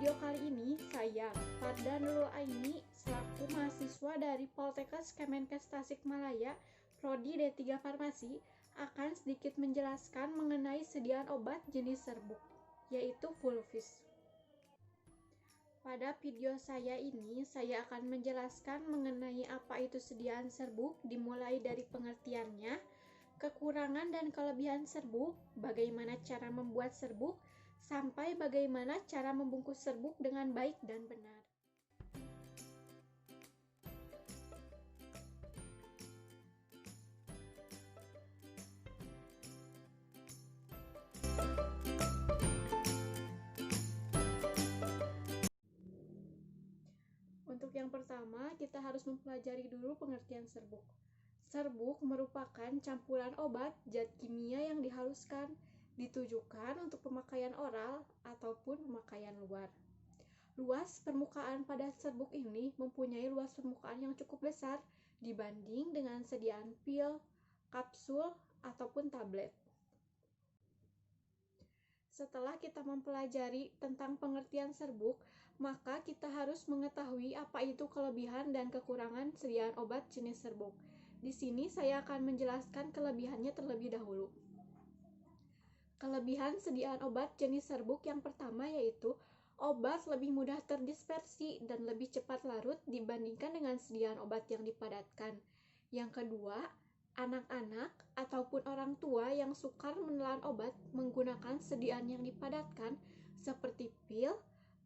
video kali ini, saya, Farda Nurul Aini, selaku mahasiswa dari Poltekkes Kemenkes Tasikmalaya, Prodi D3 Farmasi, akan sedikit menjelaskan mengenai sediaan obat jenis serbuk, yaitu Vulvis. Pada video saya ini, saya akan menjelaskan mengenai apa itu sediaan serbuk, dimulai dari pengertiannya, kekurangan dan kelebihan serbuk, bagaimana cara membuat serbuk, sampai bagaimana cara membungkus serbuk dengan baik dan benar. Untuk yang pertama, kita harus mempelajari dulu pengertian serbuk. Serbuk merupakan campuran obat zat kimia yang dihaluskan, ditujukan untuk pemakaian oral ataupun pemakaian luar. Luas permukaan pada serbuk ini mempunyai luas permukaan yang cukup besar dibanding dengan sediaan pil, kapsul, ataupun tablet. Setelah kita mempelajari tentang pengertian serbuk, maka kita harus mengetahui apa itu kelebihan dan kekurangan sediaan obat jenis serbuk. Di sini saya akan menjelaskan kelebihannya terlebih dahulu. Kelebihan sediaan obat jenis serbuk yang pertama yaitu obat lebih mudah terdispersi dan lebih cepat larut dibandingkan dengan sediaan obat yang dipadatkan. Yang kedua, anak-anak ataupun orang tua yang sukar menelan obat menggunakan sediaan yang dipadatkan seperti pil,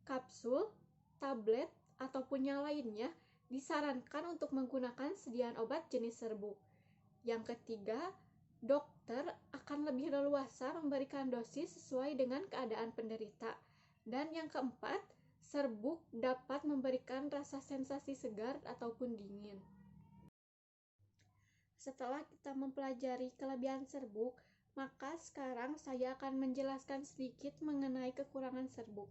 kapsul, tablet, ataupun yang lainnya disarankan untuk menggunakan sediaan obat jenis serbuk. Yang ketiga, dokter akan lebih leluasa memberikan dosis sesuai dengan keadaan penderita. Dan yang keempat, serbuk dapat memberikan rasa sensasi segar ataupun dingin. Setelah kita mempelajari kelebihan serbuk, maka sekarang saya akan menjelaskan sedikit mengenai kekurangan serbuk.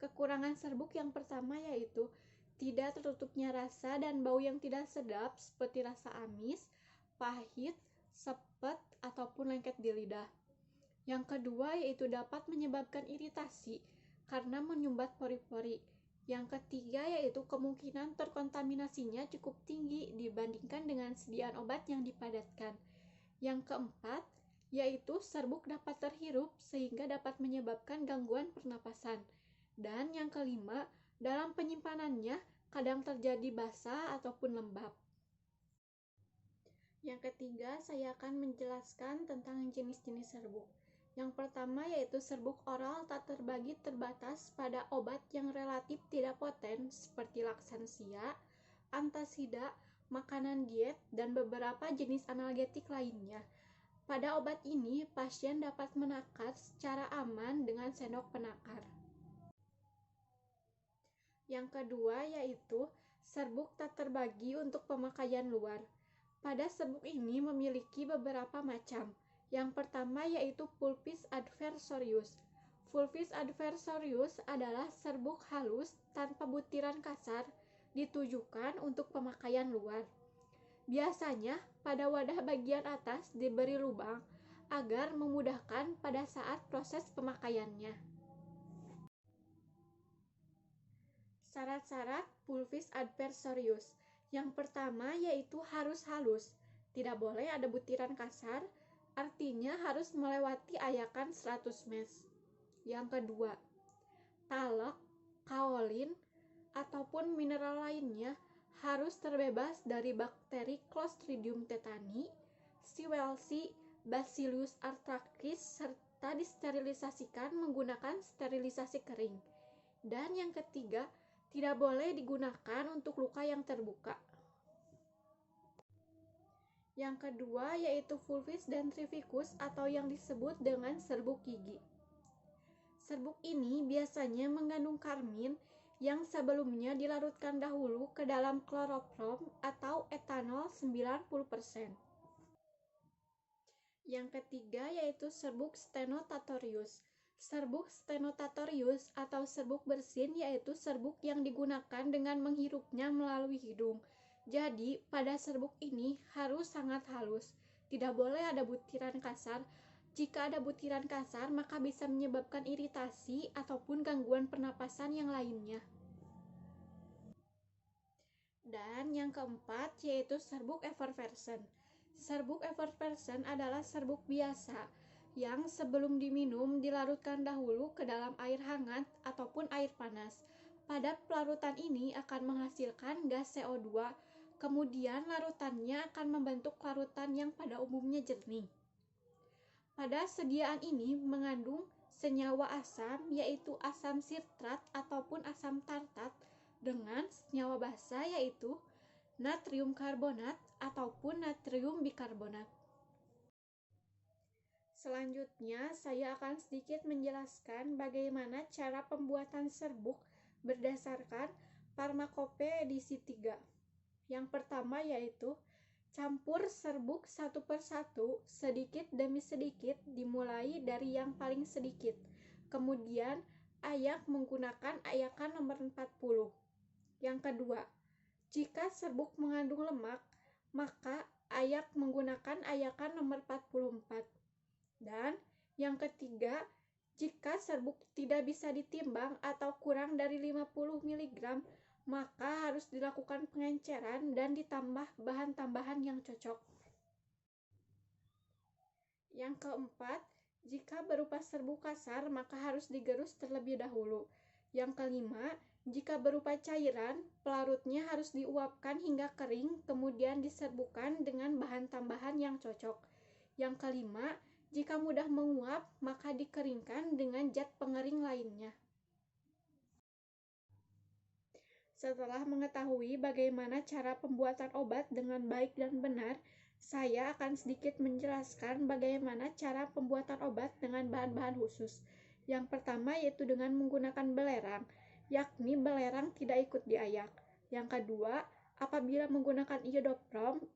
Kekurangan serbuk yang pertama yaitu tidak tertutupnya rasa dan bau yang tidak sedap seperti rasa amis, pahit, sepet, ataupun lengket di lidah. Yang kedua yaitu dapat menyebabkan iritasi karena menyumbat pori-pori. Yang ketiga yaitu kemungkinan terkontaminasinya cukup tinggi dibandingkan dengan sediaan obat yang dipadatkan. Yang keempat yaitu serbuk dapat terhirup sehingga dapat menyebabkan gangguan pernapasan. Dan yang kelima, dalam penyimpanannya kadang terjadi basah ataupun lembab. Yang ketiga, saya akan menjelaskan tentang jenis-jenis serbuk. Yang pertama yaitu serbuk oral tak terbagi terbatas pada obat yang relatif tidak poten seperti laksansia, antasida, makanan diet, dan beberapa jenis analgetik lainnya. Pada obat ini, pasien dapat menakar secara aman dengan sendok penakar. Yang kedua yaitu serbuk tak terbagi untuk pemakaian luar. Pada serbuk ini memiliki beberapa macam. Yang pertama yaitu Vulvis adversorius. Vulvis adversorius adalah serbuk halus tanpa butiran kasar, ditujukan untuk pemakaian luar. Biasanya pada wadah bagian atas diberi lubang agar memudahkan pada saat proses pemakaiannya. Syarat-syarat Vulvis adversorius. Yang pertama yaitu harus halus, tidak boleh ada butiran kasar, artinya harus melewati ayakan 100 mes. Yang kedua, talek, kaolin, ataupun mineral lainnya harus terbebas dari bakteri Clostridium tetani, Shigella, Bacillus anthracis, serta disterilisasikan menggunakan sterilisasi kering. Dan yang ketiga, tidak boleh digunakan untuk luka yang terbuka. Yang kedua yaitu Vulvis dentrificus atau yang disebut dengan serbuk gigi. Serbuk ini biasanya mengandung karmin yang sebelumnya dilarutkan dahulu ke dalam kloroprom atau etanol 90%. Yang ketiga yaitu serbuk stenotatorius. Serbuk stenotatorius atau serbuk bersin yaitu serbuk yang digunakan dengan menghirupnya melalui hidung. Jadi, pada serbuk ini harus sangat halus. Tidak boleh ada butiran kasar Jika ada butiran kasar, maka bisa menyebabkan iritasi ataupun gangguan pernapasan yang lainnya. Dan yang keempat yaitu serbuk effervescent. Serbuk effervescent adalah serbuk biasa yang sebelum diminum dilarutkan dahulu ke dalam air hangat ataupun air panas. Pada pelarutan ini akan menghasilkan gas CO2, kemudian larutannya akan membentuk larutan yang pada umumnya jernih. Pada sediaan ini mengandung senyawa asam yaitu asam sitrat ataupun asam tartat dengan senyawa basa yaitu natrium karbonat ataupun natrium bikarbonat. Selanjutnya, saya akan sedikit menjelaskan bagaimana cara pembuatan serbuk berdasarkan Farmakope edisi 3. Yang pertama yaitu campur serbuk satu per satu, sedikit demi sedikit, dimulai dari yang paling sedikit. Kemudian, ayak menggunakan ayakan nomor 40. Yang kedua, jika serbuk mengandung lemak, maka ayak menggunakan ayakan nomor 44. Dan yang ketiga, jika serbuk tidak bisa ditimbang atau kurang dari 50 mg, maka harus dilakukan pengenceran dan ditambah bahan tambahan yang cocok. Yang keempat, jika berupa serbuk kasar, maka harus digerus terlebih dahulu. Yang kelima, jika berupa cairan, pelarutnya harus diuapkan hingga kering, kemudian diserbukan dengan bahan tambahan yang cocok. Yang kelima, jika mudah menguap, maka dikeringkan dengan zat pengering lainnya. Setelah mengetahui bagaimana cara pembuatan obat dengan baik dan benar, saya akan sedikit menjelaskan bagaimana cara pembuatan obat dengan bahan-bahan khusus. Yang pertama yaitu dengan menggunakan belerang, yakni belerang tidak ikut diayak. Yang kedua, apabila menggunakan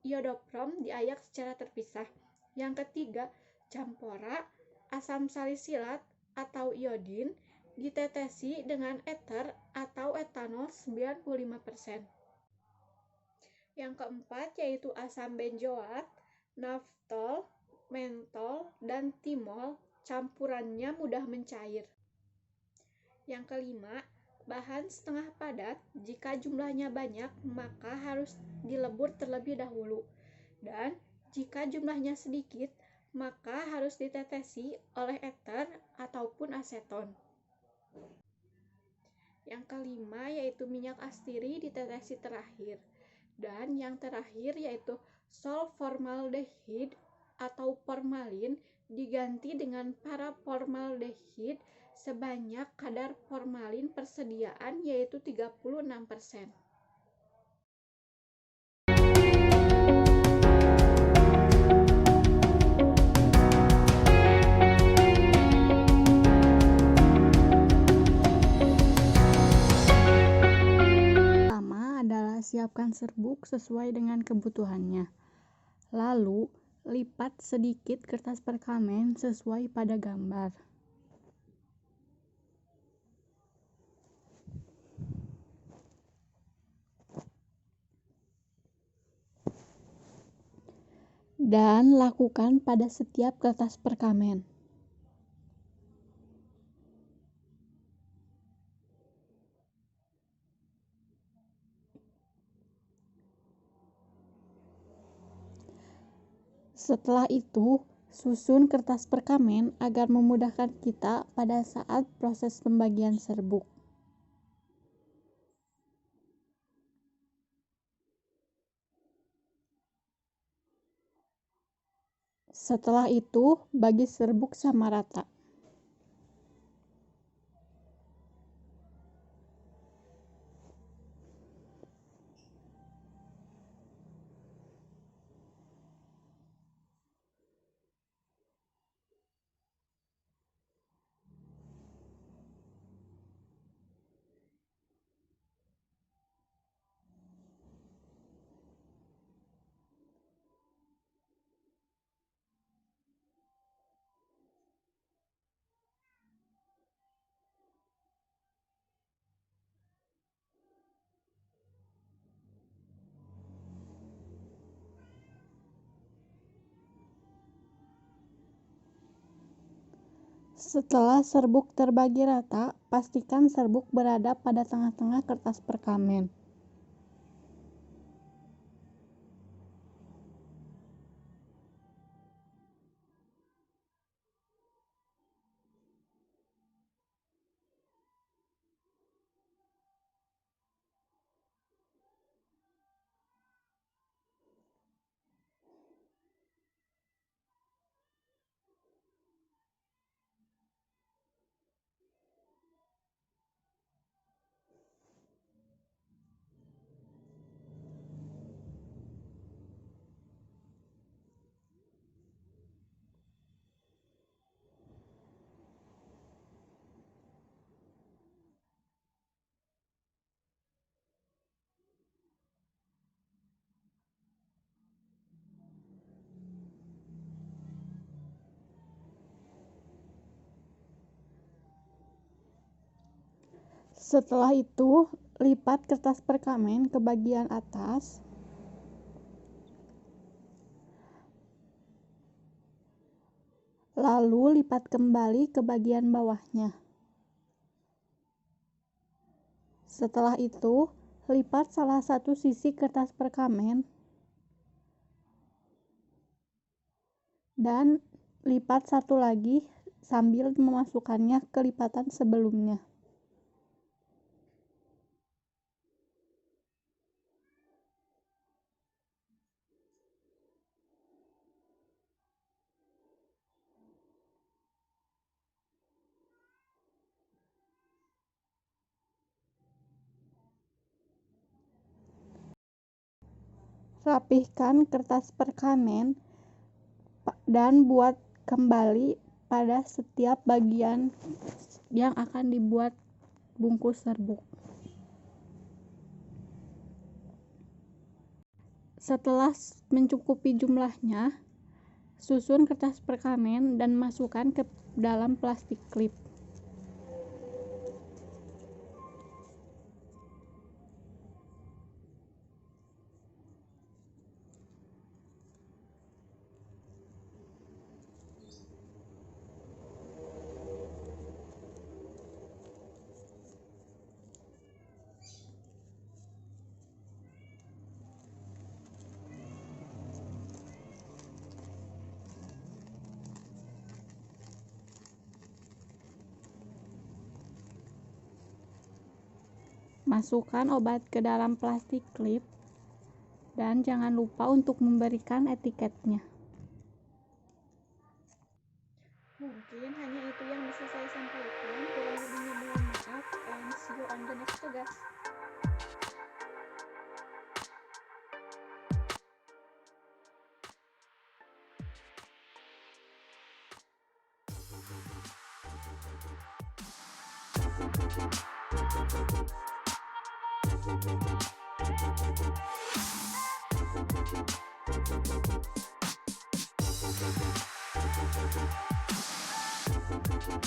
iodoprom diayak secara terpisah. Yang ketiga, campora, asam salisilat atau iodin, ditetesi dengan ether atau etanol 95%. Yang keempat yaitu asam benzoat, naftol, mentol, dan timol. Campurannya mudah mencair. Yang kelima, bahan setengah padat. Jika jumlahnya banyak, maka harus dilebur terlebih dahulu. Dan jika jumlahnya sedikit, maka harus ditetesi oleh ether ataupun aseton. Yang kelima yaitu minyak astiri ditetesi terakhir. Dan yang terakhir yaitu solformaldehyde atau formalin diganti dengan paraformaldehyde sebanyak kadar formalin persediaan yaitu 36%. Siapkan serbuk sesuai dengan kebutuhannya. Lalu, lipat sedikit kertas perkamen sesuai pada gambar. Dan lakukan pada setiap kertas perkamen. Setelah itu, susun kertas perkamen agar memudahkan kita pada saat proses pembagian serbuk. Setelah itu, bagi serbuk sama rata. Setelah serbuk terbagi rata, pastikan serbuk berada pada tengah-tengah kertas perkamen. Setelah itu, lipat kertas perkamen ke bagian atas, lalu lipat kembali ke bagian bawahnya. Setelah itu, lipat salah satu sisi kertas perkamen dan lipat satu lagi sambil memasukkannya ke lipatan sebelumnya. Rapihkan kertas perkamen dan buat kembali pada setiap bagian yang akan dibuat bungkus serbuk. Setelah mencukupi jumlahnya, susun kertas perkamen dan masukkan ke dalam plastik klip. Masukkan obat ke dalam plastik klip dan jangan lupa untuk memberikan etiketnya. Mungkin hanya itu yang bisa saya sampaikan. Kurang lebihnya mohon maaf, and see you on the next tugas.